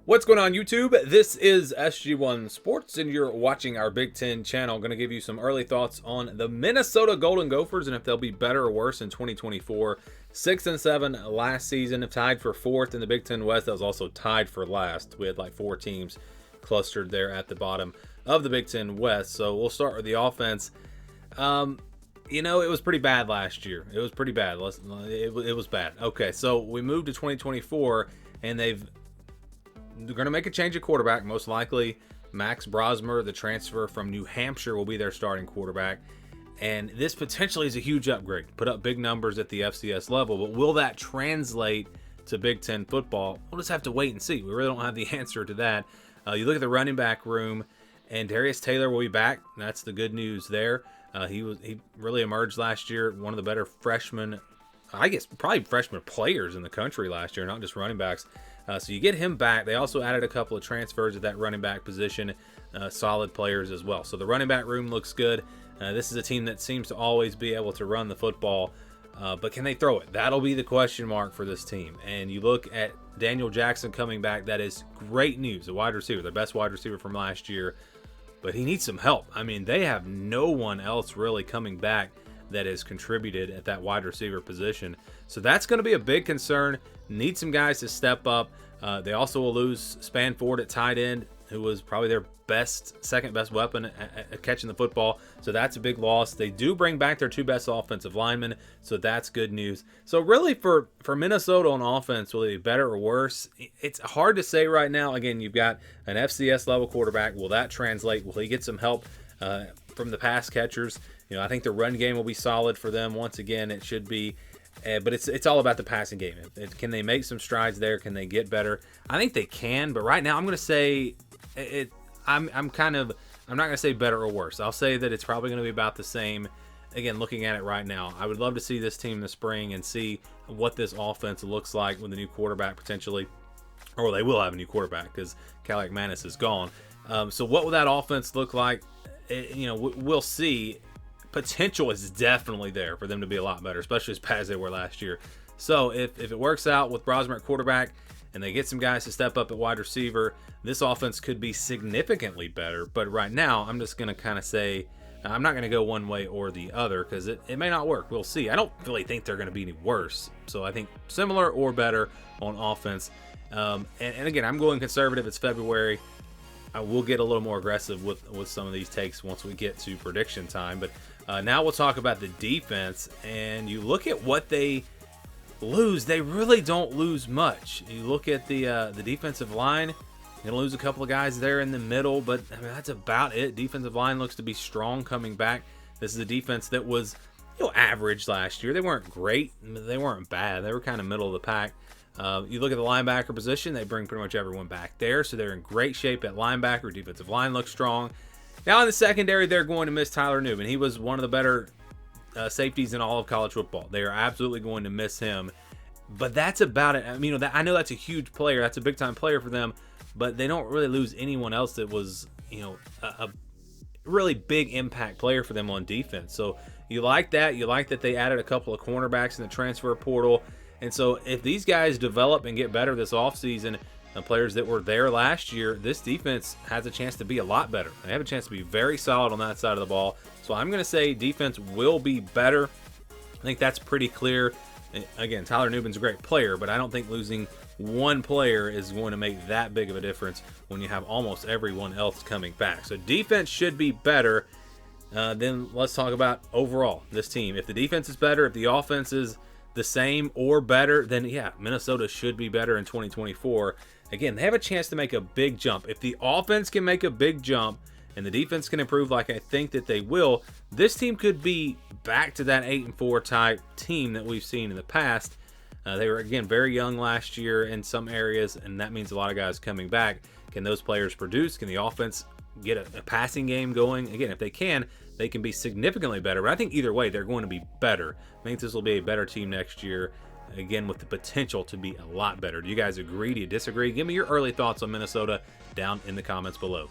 What's going on, YouTube? This is SG1 Sports, and you're watching our Big Ten channel. I'm going to give you some early thoughts on the Minnesota Golden Gophers and if they'll be better or worse in 2024. 6-7 last season, tied for fourth in the Big Ten West. That was also tied for last. We had like four teams clustered there at the bottom of the Big Ten West. So we'll start with the offense. It was pretty bad last year. It was pretty bad. It was bad. Okay, so we moved to 2024, and they're going to make a change at quarterback, most likely. Max Brosmer, the transfer from New Hampshire, will be their starting quarterback. And this potentially is a huge upgrade. Put up big numbers at the FCS level, but will that translate to Big Ten football? We'll just have to wait and see. We really don't have the answer to that. You look at the running back room, and Darius Taylor will be back. That's the good news there. He really emerged last year, one of the better freshmen, I guess probably freshman players in the country last year, not just running backs. So you get him back. They also added a couple of transfers at that running back position, solid players as well. So the running back room looks good. This is a team that seems to always be able to run the football, but can they throw it? That'll be the question mark for this team. And you look at Daniel Jackson coming back. That is great news. A wide receiver, their best wide receiver from last year, but he needs some help. I mean, they have no one else really coming back that has contributed at that wide receiver position. So that's going to be a big concern. Need some guys to step up. They also will lose Spanford at tight end, who was probably their second best weapon at catching the football. So that's a big loss. They do bring back their two best offensive linemen, so that's good news. So really for Minnesota on offense, will it be better or worse? It's hard to say right now. Again, you've got an FCS level quarterback. Will that translate? Will he get some help from the pass catchers? I think the run game will be solid for them. Once again, it should be. But it's all about the passing game. Can they make some strides there? Can they get better? I think they can, but right now I'm going to say I'm not going to say better or worse. I'll say that it's probably going to be about the same. Again, looking at it right now, I would love to see this team in the spring and see what this offense looks like with a new quarterback potentially. Or they will have a new quarterback because Calic Manis is gone. So what will that offense look like? We'll see. Potential is definitely there for them to be a lot better, especially as bad as they were last year. So if it works out with Brosmer at quarterback and they get some guys to step up at wide receiver, this offense could be significantly better. But right now, I'm just going to kind of say I'm not going to go one way or the other because it may not work. We'll see. I don't really think they're going to be any worse. So I think similar or better on offense. And again, I'm going conservative. It's February. I will get a little more aggressive with some of these takes once we get to prediction time. But now we'll talk about the defense. And you look at what they lose. They really don't lose much. You look at the defensive line. You're going to lose a couple of guys there in the middle. But I mean, that's about it. Defensive line looks to be strong coming back. This is a defense that was average last year. They weren't great. They weren't bad. They were kind of middle of the pack. You look at the linebacker position, they bring pretty much everyone back there, so they're in great shape at linebacker. Defensive line looks strong. Now in the secondary, they're going to miss Tyler Newman. He was one of the better safeties in all of college football. They are absolutely going to miss him, but that's about it. I mean, I know that's a huge player. That's a big-time player for them, but they don't really lose anyone else that was, a really big impact player for them on defense. So you like that. You like that they added a couple of cornerbacks in the transfer portal. And so if these guys develop and get better this offseason, the players that were there last year, this defense has a chance to be a lot better. They have a chance to be very solid on that side of the ball. So I'm going to say defense will be better. I think that's pretty clear. Again, Tyler Newman's a great player, but I don't think losing one player is going to make that big of a difference when you have almost everyone else coming back. So defense should be better. Then let's talk about overall this team. If the defense is better, if the offense is the same or better, then yeah, Minnesota should be better in 2024. Again, they have a chance to make a big jump. If the offense can make a big jump and the defense can improve like I think that they will, this team could be back to that 8-4 type team that we've seen in the past. They were, again, very young last year in some areas, and that means a lot of guys coming back. Can those players produce? Can the offense get a passing game going? Again, if they can be significantly better. But I think either way, they're going to be better. I think this will be a better team next year, again, with the potential to be a lot better. Do you guys agree? Do you disagree? Give me your early thoughts on Minnesota down in the comments below.